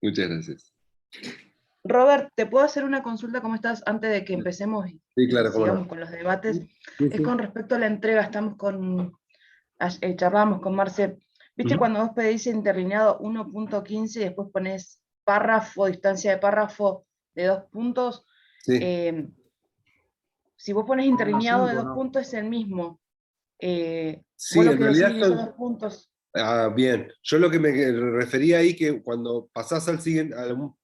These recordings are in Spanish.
Muchas gracias. Robert, ¿te puedo hacer una consulta? ¿Cómo estás? Antes de que empecemos y Sí, claro, cómo sigamos no. con los debates. Sí, Es sí. con respecto a la entrega, charlamos con Marce. ¿Viste Ujú. cuando vos pedís interlineado 1.15 y después pones párrafo, distancia de párrafo de 2 puntos? Sí. Eh, si vos pones interlineado de 2 puntos es el mismo. Vos Sí, lo en que decís realidad en esos son... 2 puntos. Ah, bien. Yo lo que me refería ahí, que cuando pasás al siguiente,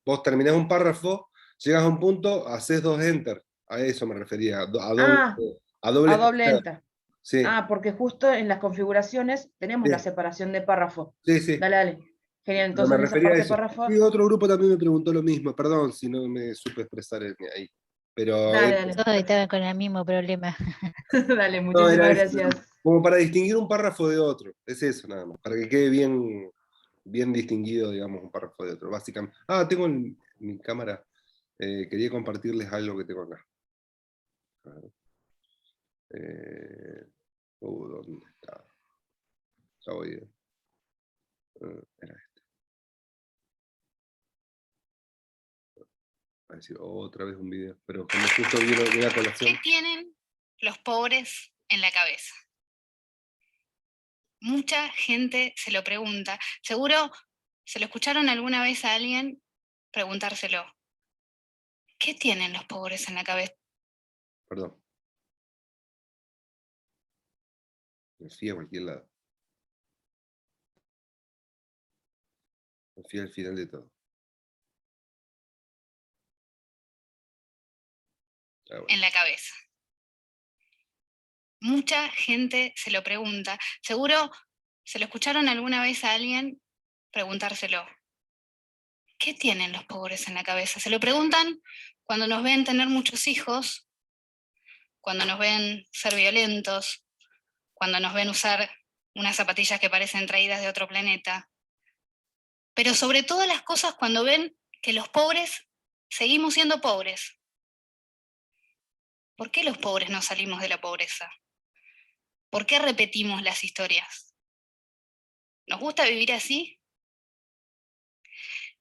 vos terminás un párrafo, llegas a un punto, haces dos enter. A eso me refería, Ah, a doble a doble espaciado. enter. Sí, Ah, porque justo en las configuraciones tenemos la sí, separación de párrafo. sí, sí. Dale, dale. Genial, Pero entonces me en esa refería a parte eso. párrafo, Sí, otro grupo también me preguntó lo mismo, perdón si no me supe expresar ahí. Pero dale, dale. Todos estaban con el mismo problema. Dale, no, muchísimas era eso, gracias. como para distinguir un párrafo de otro. Es eso nada más, para que quede bien, bien distinguido, digamos, un párrafo de otro, básicamente. Ah, tengo mi cámara. Quería compartirles algo que tengo acá. A ver. ¿Dónde está? Ya voy. Era este. A decir otra vez un video, pero como justo vi la colación. ¿Qué tienen los pobres en la cabeza? Mucha gente se lo pregunta. Seguro se lo escucharon alguna vez a alguien preguntárselo. ¿Qué tienen los pobres en la cabeza? Perdón. Me fui a cualquier lado. Me fui al final de todo. Ah, bueno. En la cabeza. Mucha gente se lo pregunta. Seguro se lo escucharon alguna vez a alguien preguntárselo. ¿Qué tienen los pobres en la cabeza? Se lo preguntan cuando nos ven tener muchos hijos, cuando nos ven ser violentos, cuando nos ven usar unas zapatillas que parecen traídas de otro planeta. Pero sobre todas las cosas cuando ven que los pobres seguimos siendo pobres. ¿Por qué los pobres no salimos de la pobreza? ¿Por qué repetimos las historias? ¿Nos gusta vivir así?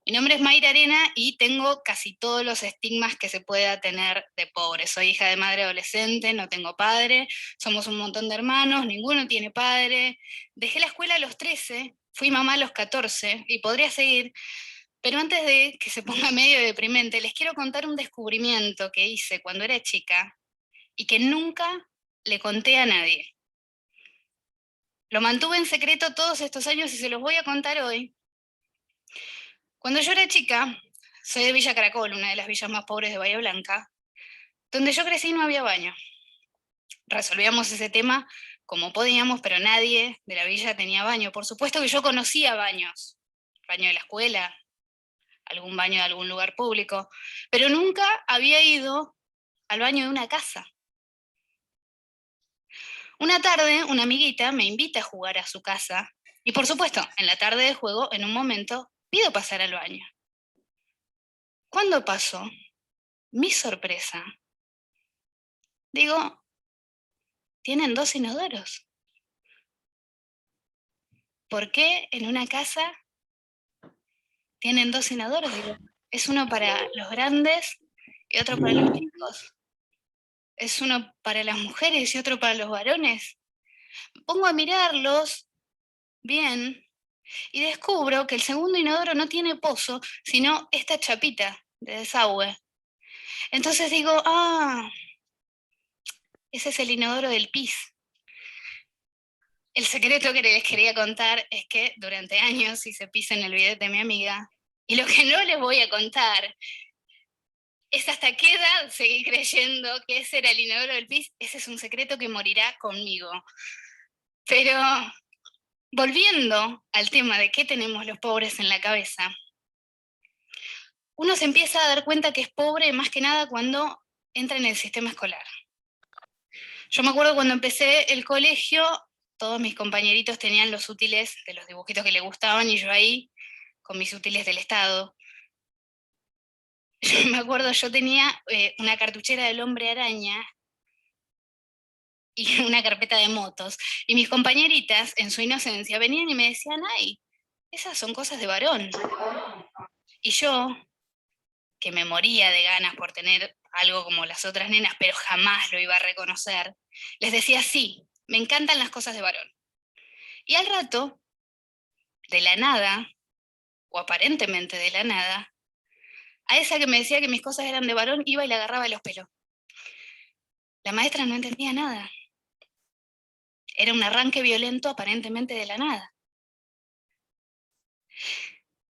Mi nombre es Mayra Arena y tengo casi todos los estigmas que se pueda tener de pobre. Soy hija de madre adolescente, no tengo padre, somos un montón de hermanos, ninguno tiene padre. Dejé la escuela a los 13, fui mamá a los 14 y podría seguir, pero antes de que se ponga medio deprimente, les quiero contar un descubrimiento que hice cuando era chica y que nunca le conté a nadie. Lo mantuve en secreto todos estos años y se los voy a contar hoy. Cuando yo era chica, soy de Villa Caracol, una de las villas más pobres de Bahía Blanca, donde yo crecí no había baño. Resolvíamos ese tema como podíamos, pero nadie de la villa tenía baño. Por supuesto que yo conocía baños, baño de la escuela, algún baño de algún lugar público, pero nunca había ido al baño de una casa. Una tarde, una amiguita me invita a jugar a su casa y por supuesto, en la tarde de juego, en un momento, pido pasar al baño. ¿Cuándo pasó? Mi sorpresa. Digo, tienen dos inodoros. ¿Por qué en una casa tienen dos inodoros? Digo, es uno para los grandes y otro para los chicos. Es uno para las mujeres y otro para los varones. Me pongo a mirarlos bien y descubro que el segundo inodoro no tiene pozo, sino esta chapita de desagüe. Entonces digo, ese es el inodoro del pis. El secreto que les quería contar es que durante años hice pis en el bidet de mi amiga. Y lo que no les voy a contar es hasta qué edad seguí creyendo que ese era el inodoro del pis. Ese es un secreto que morirá conmigo. Pero volviendo al tema de qué tenemos los pobres en la cabeza, uno se empieza a dar cuenta que es pobre más que nada cuando entra en el sistema escolar. Yo me acuerdo cuando empecé el colegio, todos mis compañeritos tenían los útiles de los dibujitos que les gustaban y yo ahí con mis útiles del Estado. Yo me acuerdo, yo tenía una cartuchera del Hombre Araña y una carpeta de motos, y mis compañeritas, en su inocencia, venían y me decían, ay, esas son cosas de varón. Y yo, que me moría de ganas por tener algo como las otras nenas, pero jamás lo iba a reconocer, les decía, sí, me encantan las cosas de varón. Y al rato, de la nada, o aparentemente de la nada, a esa que me decía que mis cosas eran de varón, iba y le agarraba los pelos. La maestra no entendía nada. Era un arranque violento aparentemente de la nada.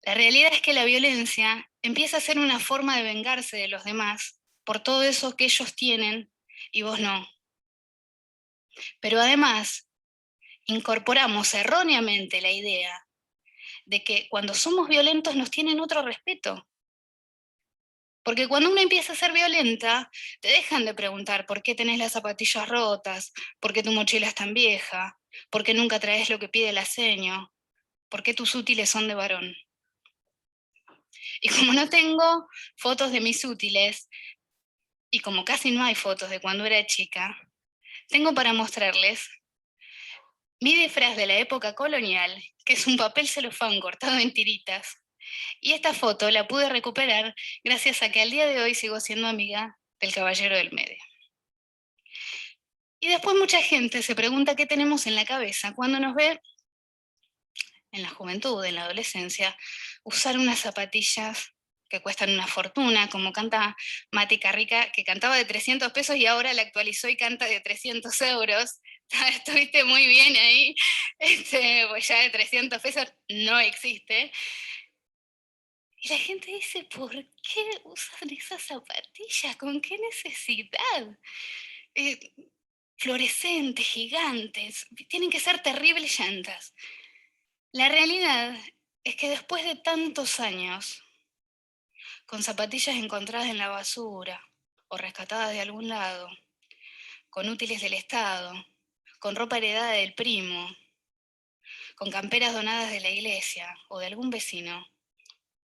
La realidad es que la violencia empieza a ser una forma de vengarse de los demás por todo eso que ellos tienen y vos no. Pero además, incorporamos erróneamente la idea de que cuando somos violentos nos tienen otro respeto. Porque cuando uno empieza a ser violenta, te dejan de preguntar por qué tenés las zapatillas rotas, por qué tu mochila es tan vieja, por qué nunca traes lo que pide la seño, por qué tus útiles son de varón. Y como no tengo fotos de mis útiles, y como casi no hay fotos de cuando era chica, tengo para mostrarles mi disfraz de la época colonial, que es un papel celofán cortado en tiritas. Y esta foto la pude recuperar gracias a que al día de hoy sigo siendo amiga del caballero del medio. Y después mucha gente se pregunta qué tenemos en la cabeza cuando nos ve en la juventud, en la adolescencia, usar unas zapatillas que cuestan una fortuna, como canta Mati Carrica, que cantaba de 300 pesos y ahora la actualizó y canta de 300 euros. Estuviste muy bien ahí, pues ya de 300 pesos no existe. Y la gente dice, ¿por qué usan esas zapatillas? ¿Con qué necesidad? Eh, Fluorescentes, gigantes, tienen que ser terribles llantas. La realidad es que después de tantos años, con zapatillas encontradas en la basura o rescatadas de algún lado, con útiles del Estado, con ropa heredada del primo, con camperas donadas de la iglesia o de algún vecino,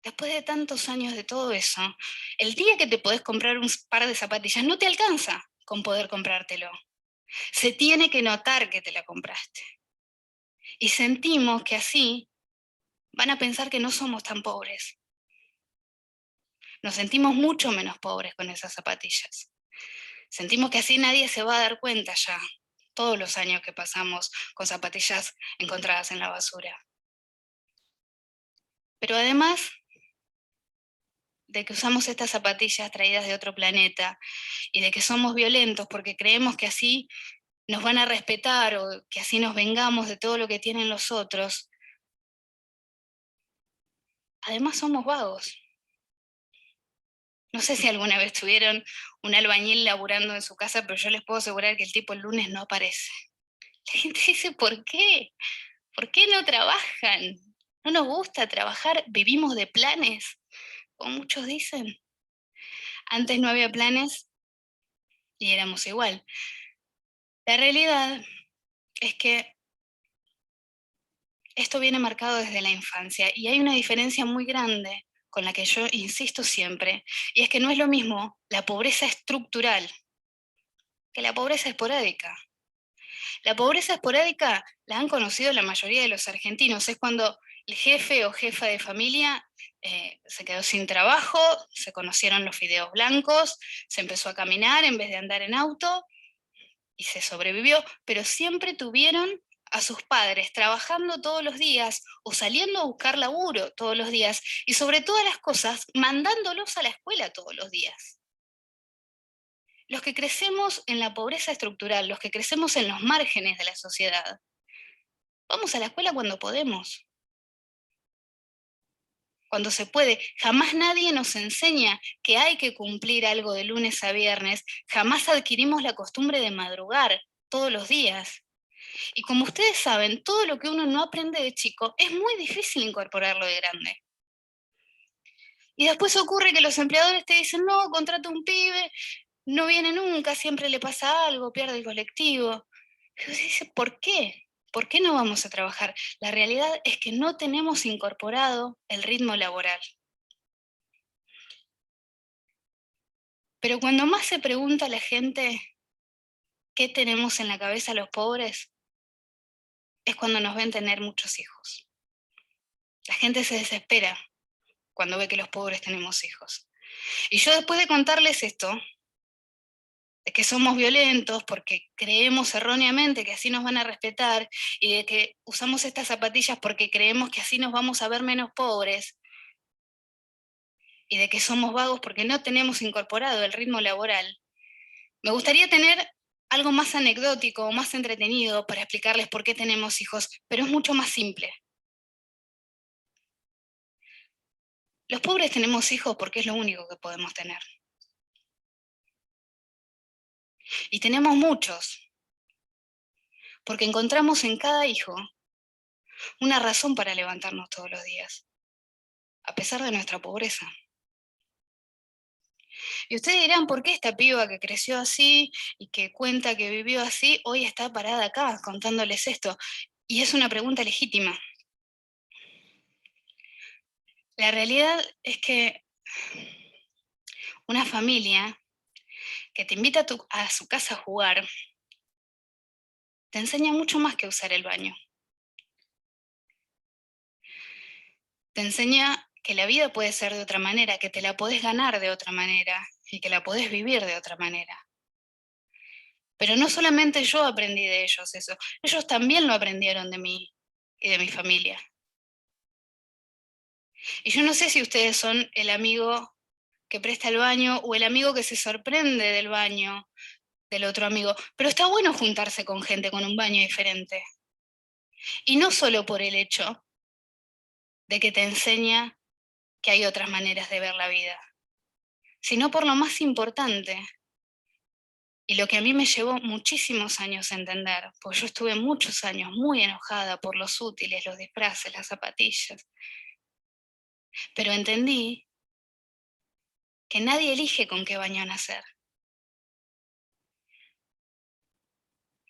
después de tantos años de todo eso, el día que te podés comprar un par de zapatillas no te alcanza con poder comprártelo. Se tiene que notar que te la compraste. Y sentimos que así van a pensar que no somos tan pobres. Nos sentimos mucho menos pobres con esas zapatillas. Sentimos que así nadie se va a dar cuenta ya, todos los años que pasamos con zapatillas encontradas en la basura. Pero además de que usamos estas zapatillas traídas de otro planeta y de que somos violentos porque creemos que así nos van a respetar o que así nos vengamos de todo lo que tienen los otros, además somos vagos. No sé si alguna vez tuvieron un albañil laburando en su casa, pero yo les puedo asegurar que el tipo el lunes no aparece. La gente dice, ¿por qué? ¿Por qué no trabajan? No nos gusta trabajar, vivimos de planes, como muchos dicen. Antes no había planes y éramos igual. La realidad es que esto viene marcado desde la infancia y hay una diferencia muy grande con la que yo insisto siempre, y es que no es lo mismo la pobreza estructural que la pobreza esporádica. La pobreza esporádica la han conocido la mayoría de los argentinos, es cuando el jefe o jefa de familia se quedó sin trabajo, se conocieron los fideos blancos, se empezó a caminar en vez de andar en auto y se sobrevivió, pero siempre tuvieron a sus padres trabajando todos los días o saliendo a buscar laburo todos los días y sobre todas las cosas mandándolos a la escuela todos los días. Los que crecemos en la pobreza estructural, los que crecemos en los márgenes de la sociedad, vamos a la escuela cuando podemos, cuando se puede. Jamás nadie nos enseña que hay que cumplir algo de lunes a viernes, jamás adquirimos la costumbre de madrugar todos los días. Y como ustedes saben, todo lo que uno no aprende de chico es muy difícil incorporarlo de grande. Y después ocurre que los empleadores te dicen, no, contrata un pibe, no viene nunca, siempre le pasa algo, pierde el colectivo. Y uno dice, ¿por qué? ¿Por qué no vamos a trabajar? La realidad es que no tenemos incorporado el ritmo laboral. Pero cuando más se pregunta a la gente qué tenemos en la cabeza los pobres, es cuando nos ven tener muchos hijos. La gente se desespera cuando ve que los pobres tenemos hijos. Y yo después de contarles esto, de que somos violentos porque creemos erróneamente que así nos van a respetar, y de que usamos estas zapatillas porque creemos que así nos vamos a ver menos pobres, y de que somos vagos porque no tenemos incorporado el ritmo laboral, me gustaría tener algo más anecdótico o más entretenido para explicarles por qué tenemos hijos, pero es mucho más simple. Los pobres tenemos hijos porque es lo único que podemos tener. Y tenemos muchos, porque encontramos en cada hijo una razón para levantarnos todos los días, a pesar de nuestra pobreza. Y ustedes dirán, ¿por qué esta piba que creció así y que cuenta que vivió así, hoy está parada acá contándoles esto? Y es una pregunta legítima. La realidad es que una familia que te invita a su casa a jugar, te enseña mucho más que usar el baño. Te enseña que la vida puede ser de otra manera, que te la podés ganar de otra manera y que la podés vivir de otra manera. Pero no solamente yo aprendí de ellos eso, ellos también lo aprendieron de mí y de mi familia. Y yo no sé si ustedes son el amigo que presta el baño o el amigo que se sorprende del baño del otro amigo, pero está bueno juntarse con gente con un baño diferente. Y no solo por el hecho de que te enseña que hay otras maneras de ver la vida, sino por lo más importante, y lo que a mí me llevó muchísimos años a entender, porque yo estuve muchos años muy enojada por los útiles, los disfraces, las zapatillas, pero entendí que nadie elige con qué baño nacer.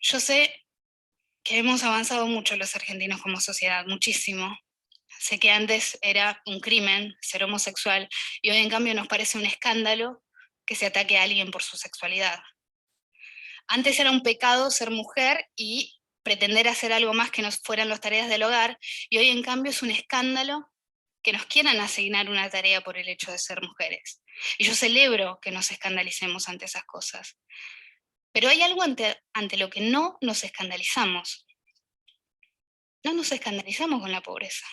Yo sé que hemos avanzado mucho los argentinos como sociedad, muchísimo. Sé que antes era un crimen ser homosexual y hoy en cambio nos parece un escándalo que se ataque a alguien por su sexualidad. Antes era un pecado ser mujer y pretender hacer algo más que no fueran las tareas del hogar, y hoy en cambio es un escándalo que nos quieran asignar una tarea por el hecho de ser mujeres. Y yo celebro que nos escandalicemos ante esas cosas. Pero hay algo ante lo que no nos escandalizamos. No nos escandalizamos con la pobreza.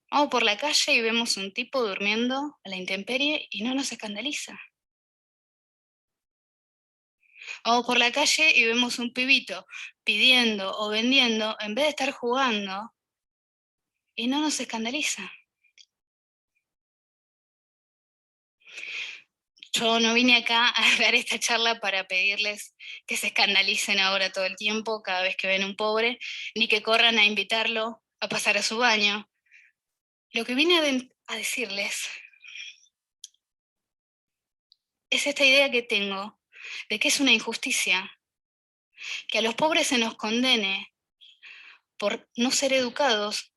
Vamos por la calle y vemos un tipo durmiendo a la intemperie y no nos escandaliza. Vamos por la calle y vemos un pibito pidiendo o vendiendo en vez de estar jugando y no nos escandaliza. Yo no vine acá a dar esta charla para pedirles que se escandalicen ahora todo el tiempo cada vez que ven un pobre, ni que corran a invitarlo a pasar a su baño. Lo que vine a decirles es esta idea que tengo de que es una injusticia que a los pobres se nos condene por no ser educados,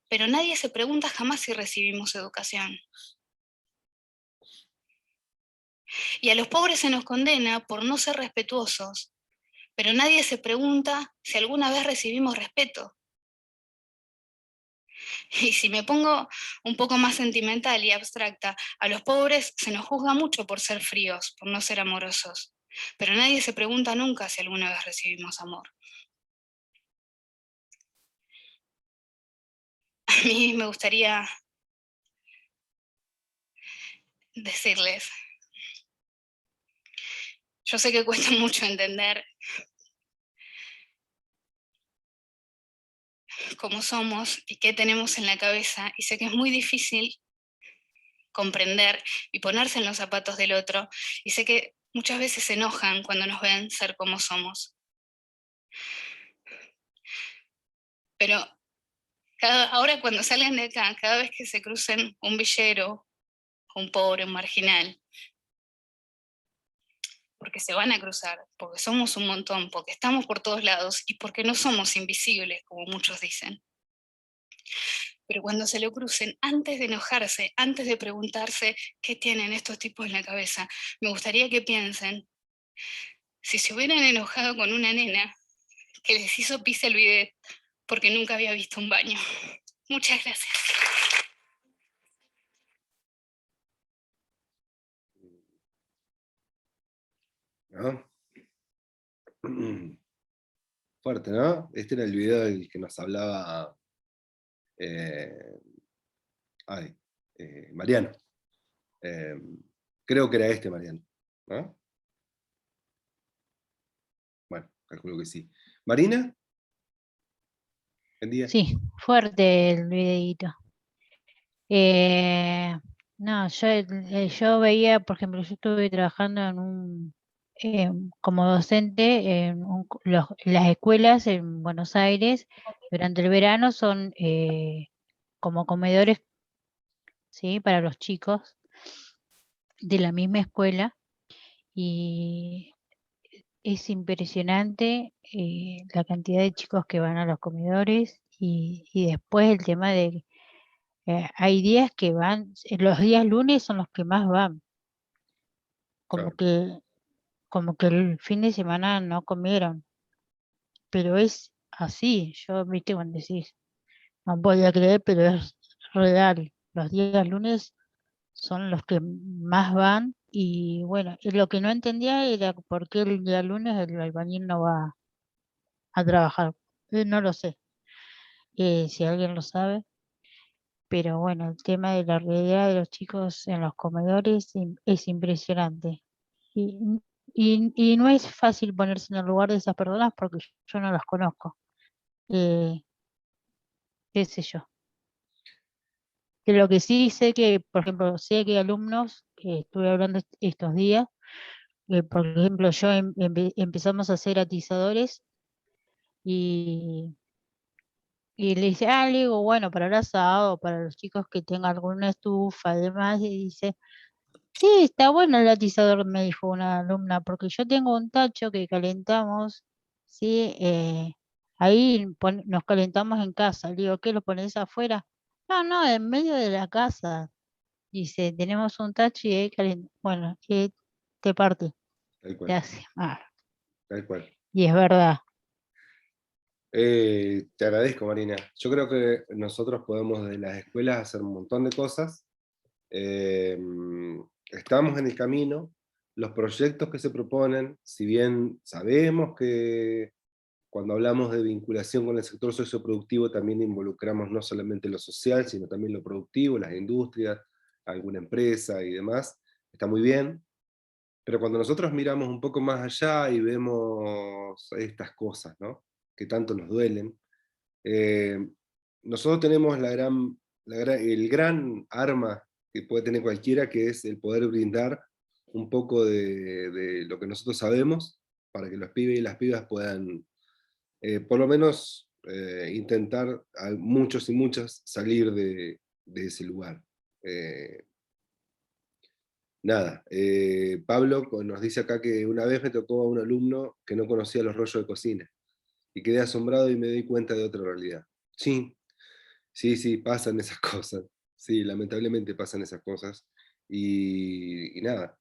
pero nadie se pregunta jamás si recibimos educación. Y a los pobres se nos condena por no ser respetuosos, pero nadie se pregunta si alguna vez recibimos respeto. Y si me pongo un poco más sentimental y abstracta, a los pobres se nos juzga mucho por ser fríos, por no ser amorosos, pero nadie se pregunta nunca si alguna vez recibimos amor. A mí me gustaría decirles, yo sé que cuesta mucho entender cómo somos y qué tenemos en la cabeza, y sé que es muy difícil comprender y ponerse en los zapatos del otro, y sé que muchas veces se enojan cuando nos ven ser como somos. Pero ahora cuando salgan de acá, cada vez que se crucen un villero, un pobre, un marginal, porque se van a cruzar, porque somos un montón, porque estamos por todos lados y porque no somos invisibles, como muchos dicen. Pero cuando se lo crucen, antes de enojarse, antes de preguntarse qué tienen estos tipos en la cabeza, me gustaría que piensen, si se hubieran enojado con una nena que les hizo pis el bidet porque nunca había visto un baño. Muchas gracias. ¿no? Fuerte, ¿no? Este era el video del que nos hablaba eh, Mariano. Creo que era este Mariano, ¿no? Bueno, calculo que sí. ¿Marina? ¿Buen día? Sí, fuerte el videíto. No, yo veía, por ejemplo, yo estuve trabajando como docente en las escuelas en Buenos Aires durante el verano son como comedores, ¿sí? Para los chicos de la misma escuela y es impresionante la cantidad de chicos que van a los comedores y después el tema de hay días que van, los días lunes son los que más van, como Claro, que, como que el fin de semana no comieron, pero es así, yo viste cuando decís, no podía creer, pero es real, los días lunes son los que más van y bueno, y lo que no entendía era por qué el día lunes el albañil no va a trabajar, no lo sé, si alguien lo sabe. Pero bueno, el tema de la realidad de los chicos en los comedores es impresionante. Y, y no es fácil ponerse en el lugar de esas personas porque yo no las conozco. Eh, qué sé yo. De lo que sí sé que, por ejemplo, sé que hay alumnos, que estuve hablando estos días, por ejemplo, yo empezamos a hacer atizadores y, y le dice, le digo, bueno, para el asado, para los chicos que tengan alguna estufa, además, y dice, sí, está bueno el atizador, me dijo una alumna, porque yo tengo un tacho que calentamos, ¿sí? Ahí nos calentamos en casa. Le digo, ¿qué lo pones afuera? No, no, en medio de la casa. Dice, tenemos un tacho y ahí calentamos. Bueno, te parte, tal te cual, hace mal. tal cual. Y es verdad. Te agradezco, Marina. Yo creo que nosotros podemos desde las escuelas hacer un montón de cosas. Eh, Estamos en el camino. Los proyectos que se proponen, si bien sabemos que cuando hablamos de vinculación con el sector socioproductivo también involucramos no solamente lo social, sino también lo productivo, las industrias, alguna empresa y demás, está muy bien. Pero cuando nosotros miramos un poco más allá y vemos estas cosas, ¿no? Que tanto nos duelen, eh, nosotros tenemos el gran arma que puede tener cualquiera, que es el poder brindar un poco de lo que nosotros sabemos para que los pibes y las pibas puedan, por lo menos, intentar a muchos y muchas salir de ese lugar. Eh, Nada, Pablo nos dice acá que una vez me tocó a un alumno que no conocía los rollos de cocina y quedé asombrado y me di cuenta de otra realidad. Sí, sí, sí, pasan esas cosas. Sí, lamentablemente pasan esas cosas. Y nada,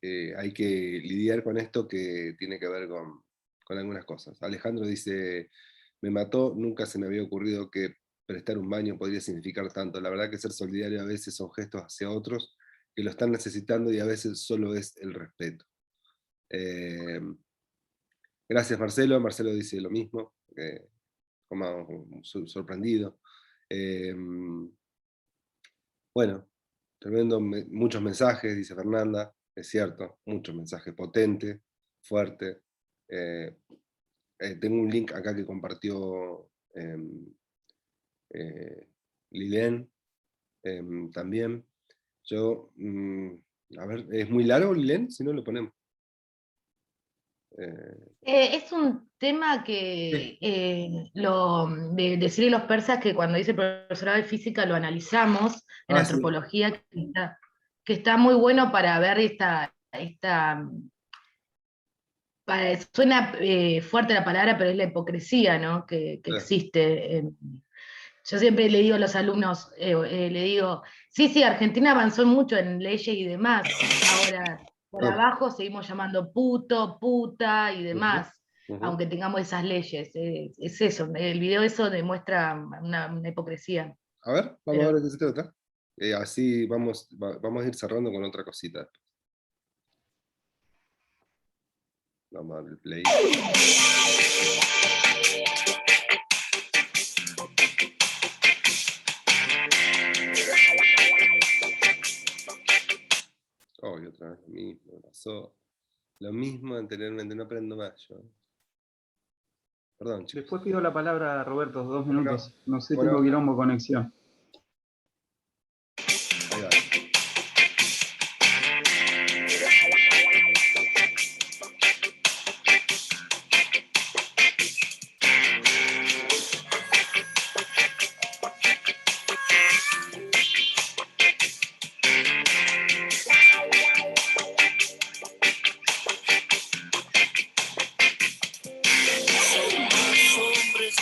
hay que lidiar con esto que tiene que ver con algunas cosas. Alejandro dice, me mató, nunca se me había ocurrido que prestar un baño podría significar tanto. La verdad que ser solidario a veces son gestos hacia otros que lo están necesitando y a veces solo es el respeto. Eh, Gracias Marcelo, Marcelo dice lo mismo, como sorprendido. Eh, bueno, tremendo, muchos mensajes, dice Fernanda, es cierto, muchos mensajes, potente, fuerte. Eh, Tengo un link acá que compartió eh, Lilén también. Yo, a ver, ¿es muy largo Lilén? Si no lo ponemos. Eh, Es un tema sí. que de Siria y los persas, que cuando dice el profesorado de física lo analizamos en Ah, sí. antropología, que está muy bueno para ver suena fuerte la palabra, pero es la hipocresía, ¿no? Que existe. Yo siempre le digo a los alumnos, le digo, sí, sí, Argentina avanzó mucho en leyes y demás. Ahora, por Ah, abajo seguimos llamando puto, puta y ujú, demás, ujú. aunque tengamos esas leyes. Es eso, el video eso demuestra una hipocresía. A ver, vamos a Pero ver de qué se trata. Así vamos a ir cerrando con otra cosita. Vamos a darle play. Oh, y otra vez lo mismo, me pasó lo mismo anteriormente, no aprendo más yo. Perdón, chicos. Después pido la palabra a Roberto, 2 minutos. No sé, Bueno, tengo quilombo conexión. Ahí va.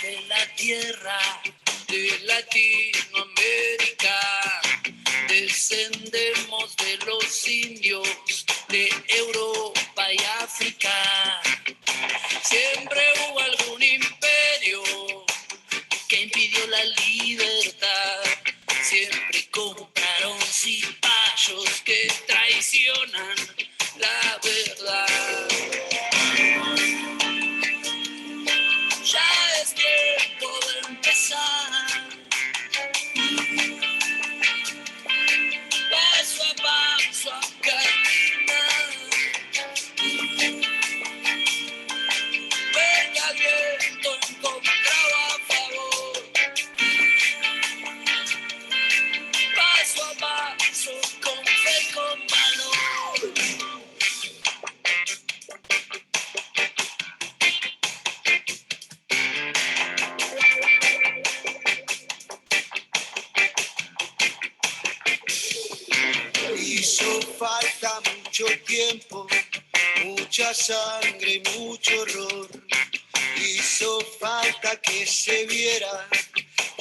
De la tierra de Latinoamérica, descendemos de los indios de Europa y África. Siempre hubo algún imperio que impidió la libertad. Siempre compraron cipayos que traicionan la verdad. Ya es tiempo de empezar, paso a paso a caminar. Venga viento encontrado a favor, paso a paso con fe y con valor. Hizo falta mucho tiempo, mucha sangre y mucho horror. Hizo falta que se viera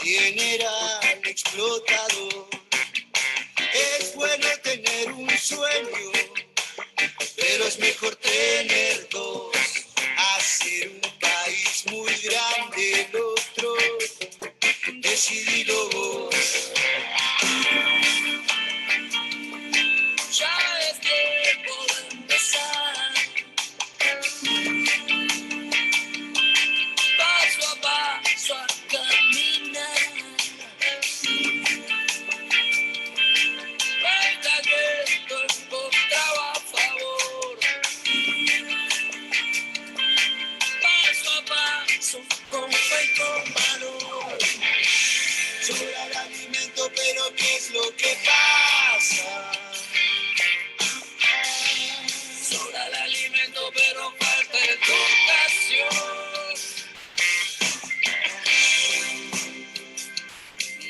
quién era el explotador. Es bueno tener un sueño, pero es mejor tener dos. Hacer un país muy grande, el otro, decidilo vos. Ya es tiempo de empezar, paso a paso a caminar. Venga viento encontrado a favor, paso a paso con fe y con valor. Sobra el alimento, pero ¿qué es lo que pasa? Sobra el alimento, pero falta educación.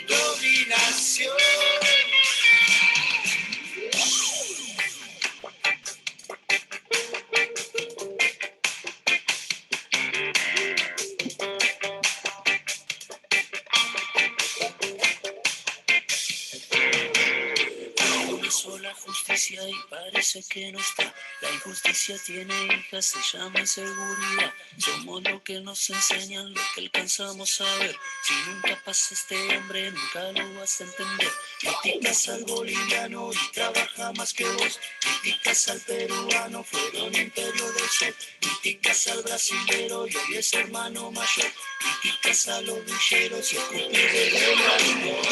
Dominación. Comenzó la justicia y parece que no está. La injusticia tiene hijas, se llama inseguridad. Somos lo que nos enseñan, lo que alcanzamos a ver. Si nunca pasa este hambre, nunca lo vas a entender. Criticas al boliviano y trabaja más que vos. Criticas al peruano, fueron imperio del sol. Criticas al brasilero y hoy es hermano mayor. Criticas a los villeros y escupir del marido.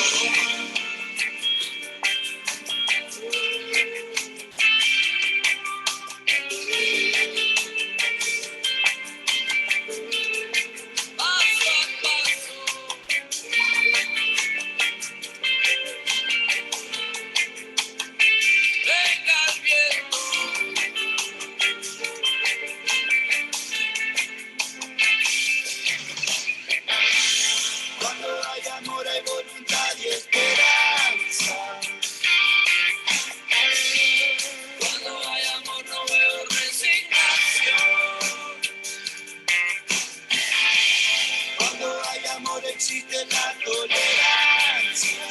Existe la tolerancia.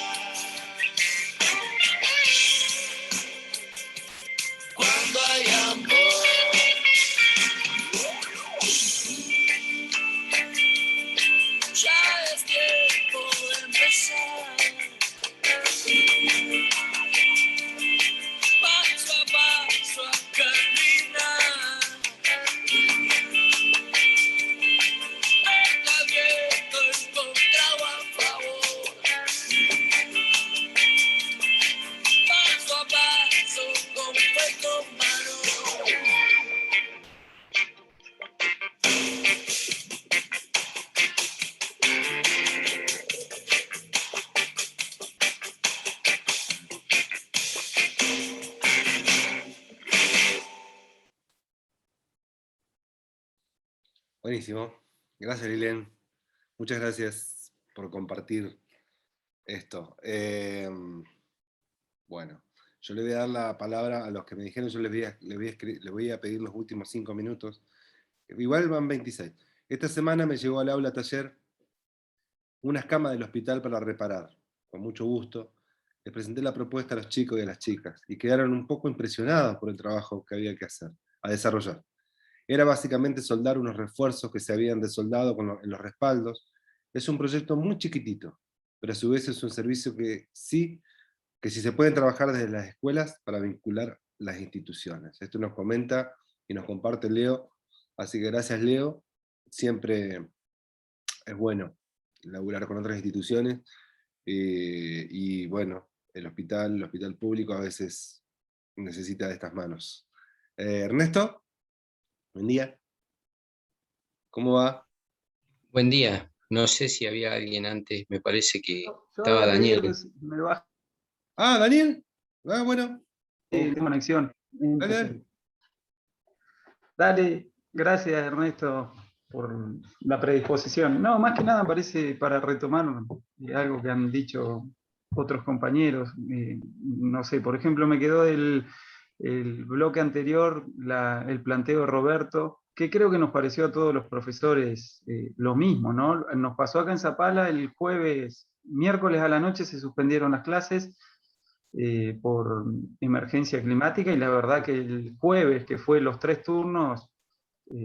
Cuando hay amor, ya es tiempo de empezar. Paso a paso a caminar. Buenísimo. Gracias, Lilian. Muchas gracias por compartir esto. Bueno, yo le voy a dar la palabra a los que me dijeron, yo les voy a pedir los últimos 5 minutos. Igual van 26. Esta semana me llegó al aula taller unas camas del hospital para reparar. Con mucho gusto les presenté la propuesta a los chicos y a las chicas y quedaron un poco impresionados por el trabajo que había que hacer, a desarrollar. Era básicamente soldar unos refuerzos que se habían desoldado en los respaldos. Es un proyecto muy chiquitito, pero a su vez es un servicio que sí se pueden trabajar desde las escuelas para vincular las instituciones. Esto nos comenta y nos comparte Leo, así que gracias Leo, siempre es bueno laburar con otras instituciones, y bueno, el hospital público a veces necesita de estas manos. Ernesto, buen día. ¿Cómo va? Buen día. No sé si había alguien antes, me parece que Yo estaba había pedido Daniel. que me baje Ah, Daniel. Ah, bueno. de conexión. Dale, dale. Dale, gracias Ernesto por la predisposición. No, más que nada me parece para retomar algo que han dicho otros compañeros. No sé, por ejemplo, me quedó el bloque anterior, el planteo de Roberto, que creo que nos pareció a todos los profesores lo mismo, ¿no? Nos pasó acá en Zapala el miércoles a la noche se suspendieron las clases por emergencia climática, y la verdad que el jueves, que fue los 3 turnos,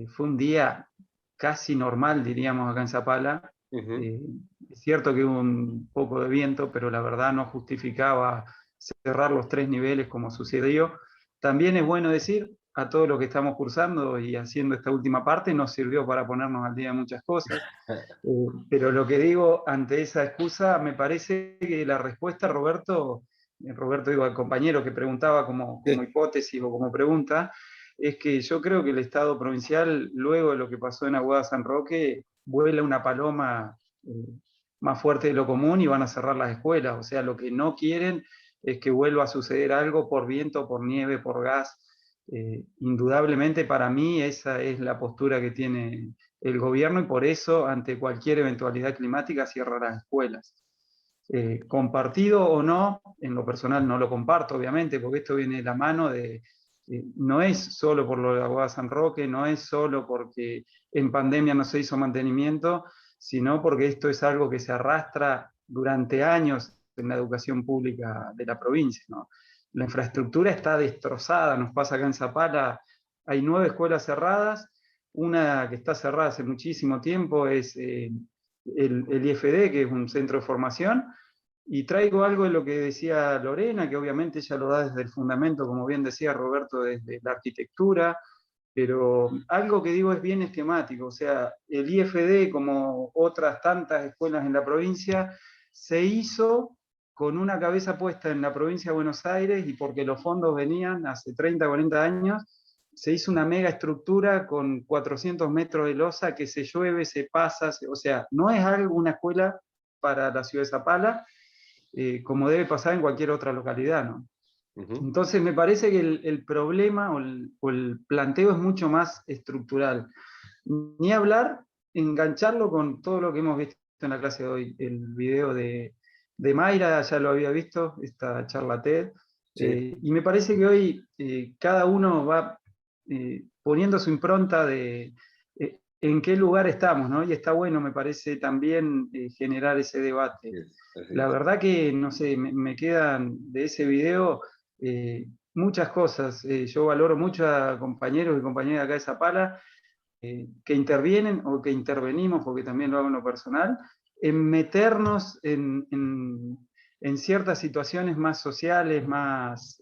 fue un día casi normal, diríamos, acá en Zapala. Es cierto que hubo un poco de viento, pero la verdad no justificaba cerrar los 3 niveles como sucedió. También es bueno decir, a todos los que estamos cursando y haciendo esta última parte, nos sirvió para ponernos al día de muchas cosas. Pero lo que digo ante esa excusa, me parece que la respuesta, Roberto digo, al compañero que preguntaba como hipótesis o como pregunta, es que yo creo que el Estado provincial, luego de lo que pasó en Aguada San Roque, vuela una paloma más fuerte de lo común y van a cerrar las escuelas. O sea, lo que no quieren es que vuelva a suceder algo por viento, por nieve, por gas. Indudablemente para mí esa es la postura que tiene el gobierno, y por eso ante cualquier eventualidad climática cierra las escuelas. Compartido o no, en lo personal no lo comparto obviamente, porque esto viene de la mano de, no es solo por lo de Aguada San Roque, no es solo porque en pandemia no se hizo mantenimiento, sino porque esto es algo que se arrastra durante años en la educación pública de la provincia, ¿no? La infraestructura está destrozada, nos pasa acá en Zapala, hay 9 escuelas cerradas, una que está cerrada hace muchísimo tiempo es el IFD, que es un centro de formación, y traigo algo de lo que decía Lorena, que obviamente ella lo da desde el fundamento, como bien decía Roberto, desde la arquitectura, pero algo que digo es bien esquemático, o sea, el IFD, como otras tantas escuelas en la provincia, se hizo con una cabeza puesta en la provincia de Buenos Aires, y porque los fondos venían hace 30, 40 años, se hizo una mega estructura con 400 metros de losa que se llueve, se pasa, o sea, no es algo, una escuela para la ciudad de Zapala, como debe pasar en cualquier otra localidad, ¿no? Entonces me parece que el problema o el planteo es mucho más estructural. Ni hablar, engancharlo con todo lo que hemos visto en la clase de hoy. El video de Mayra, ya lo había visto, esta charla TED, sí. Y me parece que hoy cada uno va poniendo su impronta de en qué lugar estamos, ¿no? Y está bueno, me parece, también generar ese debate. La verdad que, no sé, me quedan de ese video muchas cosas. Yo valoro mucho a compañeros y compañeras acá de Zapala que intervienen o que intervenimos, porque también lo hago en lo personal, en meternos en ciertas situaciones más sociales, más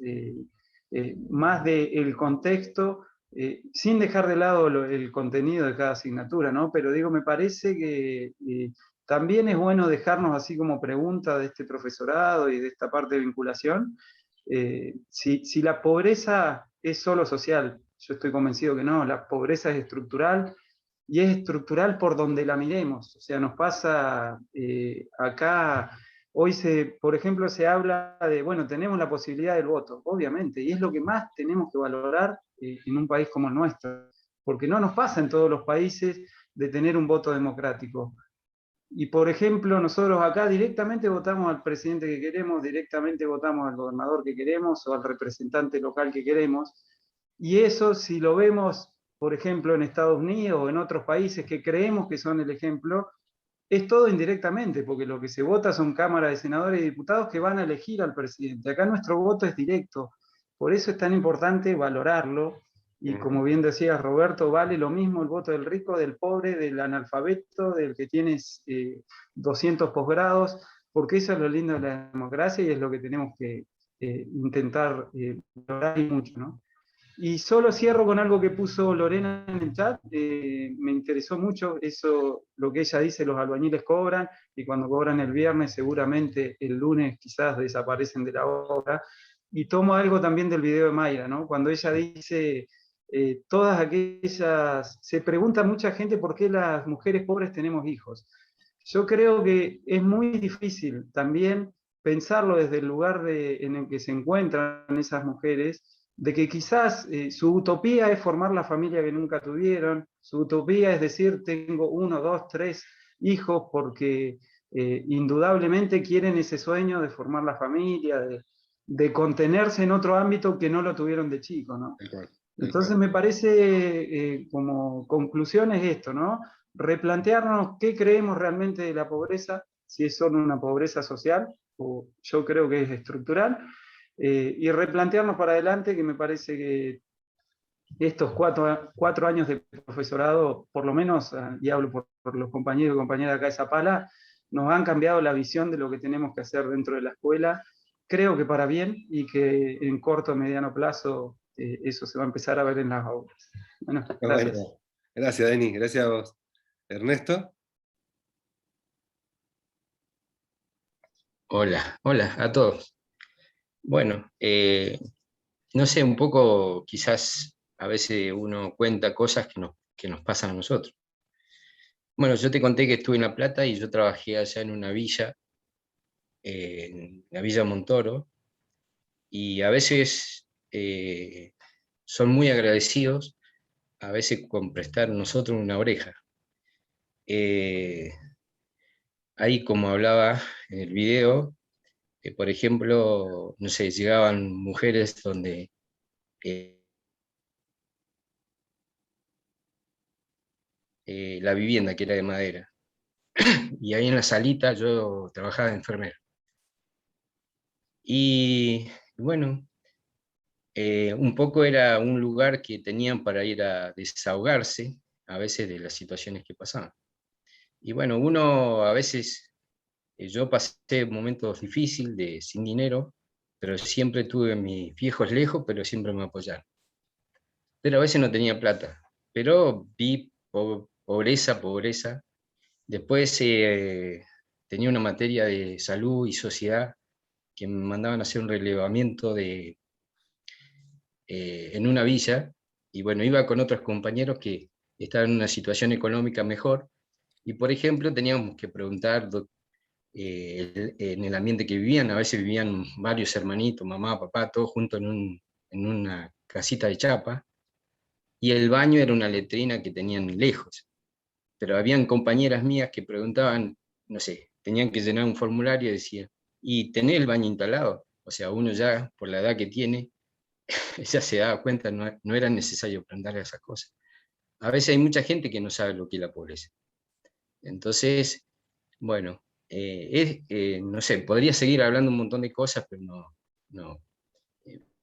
del contexto, sin dejar de lado el contenido de cada asignatura, ¿no? Pero digo, me parece que también es bueno dejarnos así como pregunta de este profesorado y de esta parte de vinculación, si la pobreza es solo social. Yo estoy convencido que no, la pobreza es estructural, y es estructural por donde la miremos. O sea, nos pasa acá, hoy por ejemplo, se habla de, bueno, tenemos la posibilidad del voto, obviamente, y es lo que más tenemos que valorar en un país como el nuestro, porque no nos pasa en todos los países, de tener un voto democrático. Y por ejemplo, nosotros acá directamente votamos al presidente que queremos, directamente votamos al gobernador que queremos o al representante local que queremos. Y eso, si lo vemos, por ejemplo, en Estados Unidos o en otros países que creemos que son el ejemplo, es todo indirectamente, porque lo que se vota son cámaras de senadores y diputados que van a elegir al presidente. Acá nuestro voto es directo. Por eso es tan importante valorarlo. Y como bien decía Roberto, vale lo mismo el voto del rico, del pobre, del analfabeto, del que tiene 200 posgrados, porque eso es lo lindo de la democracia y es lo que tenemos que intentar valorar mucho, ¿no? Y solo cierro con algo que puso Lorena en el chat, me interesó mucho eso, lo que ella dice, los albañiles cobran, y cuando cobran el viernes seguramente el lunes quizás desaparecen de la obra. Y tomo algo también del video de Mayra, ¿no? Cuando ella dice, todas aquellas, se pregunta mucha gente por qué las mujeres pobres tenemos hijos. Yo creo que es muy difícil también pensarlo desde el lugar en el que se encuentran esas mujeres, de que quizás su utopía es formar la familia que nunca tuvieron, su utopía es decir, tengo 1, 2, 3 hijos porque indudablemente quieren ese sueño de formar la familia, de contenerse en otro ámbito que no lo tuvieron de chico, ¿no? Entonces me parece, como conclusión es esto, ¿no? Replantearnos qué creemos realmente de la pobreza, si es solo una pobreza social, o yo creo que es estructural, y replantearnos para adelante, que me parece que estos 4 años de profesorado, por lo menos, y hablo por los compañeros y compañeras acá de Zapala, nos han cambiado la visión de lo que tenemos que hacer dentro de la escuela, creo que para bien, y que en corto o mediano plazo eso se va a empezar a ver en las aulas. Bueno, gracias. Bueno, gracias, Denis, gracias a vos. ¿Ernesto? Hola, hola a todos. Bueno, no sé, un poco quizás a veces uno cuenta cosas que nos pasan a nosotros. Bueno, yo te conté que estuve en La Plata y yo trabajé allá en una villa, en la Villa Montoro, y a veces son muy agradecidos, a veces con prestar nosotros una oreja. Ahí, como hablaba en el video, por ejemplo, no sé, llegaban mujeres donde la vivienda que era de madera, y ahí en la salita yo trabajaba de enfermero. Y bueno, un poco era un lugar que tenían para ir a desahogarse, a veces de las situaciones que pasaban. Y bueno, uno a veces, yo pasé momentos difíciles, sin dinero, pero siempre tuve a mis viejos lejos, pero siempre me apoyaron. Pero a veces no tenía plata, pero vi pobreza, pobreza. Después tenía una materia de salud y sociedad que me mandaban a hacer un relevamiento en una villa, y bueno, iba con otros compañeros que estaban en una situación económica mejor, y por ejemplo teníamos que preguntar en el ambiente que vivían, a veces vivían varios hermanitos, mamá, papá, todos juntos en una casita de chapa, y el baño era una letrina que tenían lejos, pero habían compañeras mías que preguntaban, no sé, tenían que llenar un formulario y decían, ¿y tenés el baño instalado? O sea, uno ya, por la edad que tiene, ya se daba cuenta, no era necesario preguntarle esas cosas. A veces hay mucha gente que no sabe lo que es la pobreza. Entonces, bueno, no sé, podría seguir hablando un montón de cosas, pero no,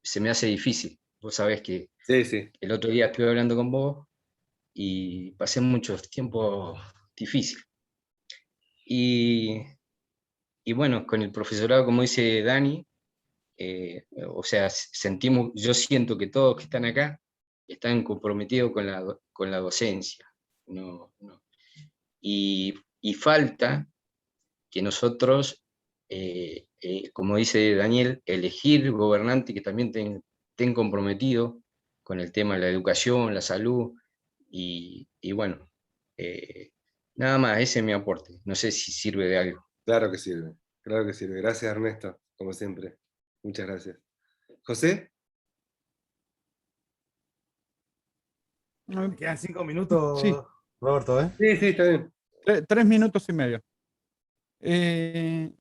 se me hace difícil. Vos sabés que Sí. el otro día estuve hablando con vos y pasé muchos tiempos difíciles. Y bueno, con el profesorado, como dice Dani, o sea, yo siento que todos que están acá están comprometidos con la docencia. Y falta que nosotros, como dice Daniel, elegir gobernantes que también estén comprometidos con el tema de la educación, la salud, y bueno, nada más, ese es mi aporte. No sé si sirve de algo. Claro que sirve, claro que sirve. Gracias, Ernesto, como siempre. Muchas gracias. ¿José? Me quedan 5 minutos, Sí. Roberto, ¿eh? Sí, sí, está bien. 3 minutos y medio.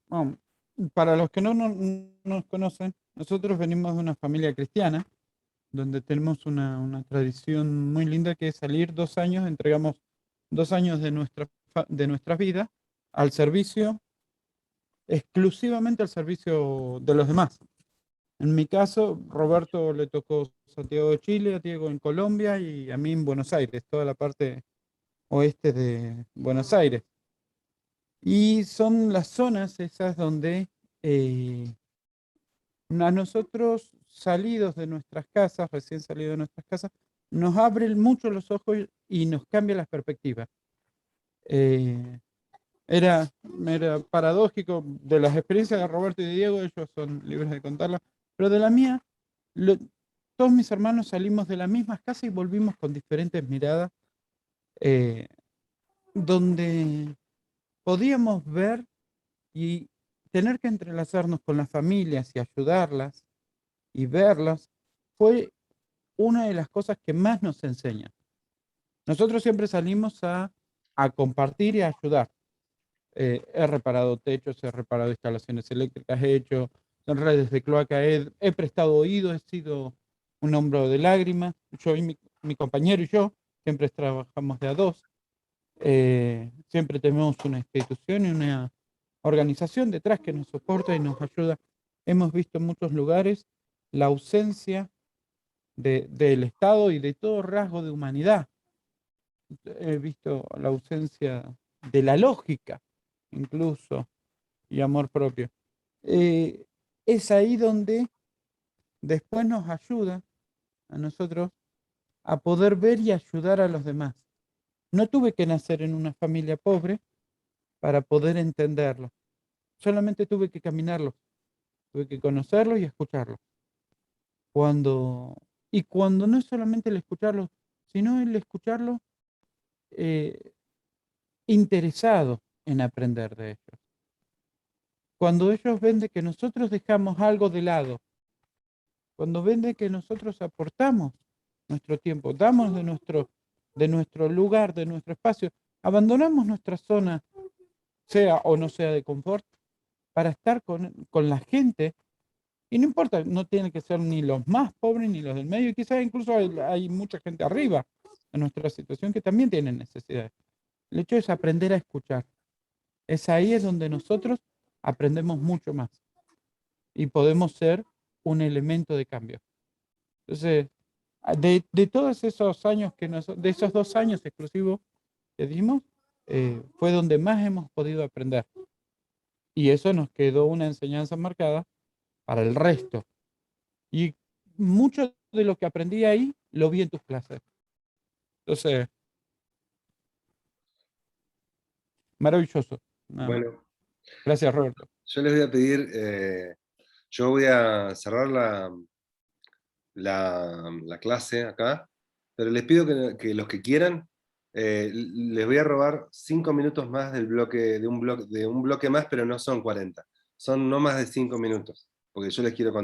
Bueno, para los que no nos conocen, nosotros venimos de una familia cristiana, donde tenemos una tradición muy linda que es salir 2 años, entregamos 2 años de nuestra vida al servicio, exclusivamente al servicio de los demás. En mi caso, Roberto le tocó Santiago de Chile, a Diego en Colombia y a mí en Buenos Aires, toda la parte oeste de Buenos Aires. Y son las zonas esas donde a nosotros salidos de nuestras casas, recién salidos de nuestras casas, nos abren mucho los ojos y nos cambia las perspectivas. Era paradójico de las experiencias de Roberto y de Diego, ellos son libres de contarlas, pero de la mía, todos mis hermanos salimos de las mismas casas y volvimos con diferentes miradas, donde podíamos ver y tener que entrelazarnos con las familias y ayudarlas y verlas, fue una de las cosas que más nos enseñan. Nosotros siempre salimos a compartir y a ayudar. He reparado techos, he reparado instalaciones eléctricas, he hecho redes de cloaca, he prestado oído, he sido un hombro de lágrimas. Yo y mi compañero y yo siempre trabajamos de a dos. Siempre tenemos una institución y una organización detrás que nos soporta y nos ayuda. Hemos visto en muchos lugares la ausencia del Estado y de todo rasgo de humanidad. He visto la ausencia de la lógica, incluso, y amor propio. Es ahí donde después nos ayuda a nosotros a poder ver y ayudar a los demás. No tuve que nacer en una familia pobre para poder entenderlo. Solamente tuve que caminarlo, tuve que conocerlo y escucharlo. Cuando no es solamente el escucharlo, sino el escucharlo interesado en aprender de ellos. Cuando ellos ven de que nosotros dejamos algo de lado, cuando ven de que nosotros aportamos nuestro tiempo, damos de nuestro lugar, de nuestro espacio, abandonamos nuestra zona, sea o no sea de confort, para estar con la gente. Y no importa, no tienen que ser ni los más pobres ni los del medio, y quizás incluso hay mucha gente arriba en nuestra situación que también tienen necesidades. El hecho es aprender a escuchar. Es ahí donde nosotros aprendemos mucho más y podemos ser un elemento de cambio. Entonces, de todos esos años de esos 2 años exclusivos que dimos, fue donde más hemos podido aprender. Y eso nos quedó una enseñanza marcada para el resto. Y mucho de lo que aprendí ahí lo vi en tus clases. Entonces, maravilloso. Bueno, Gracias, Roberto. yo les voy a pedir, yo voy a cerrar la clase acá, pero les pido que los que quieran, les voy a robar 5 minutos más de un bloque más, pero no son 40, son no más de 5 minutos, porque yo les quiero contar.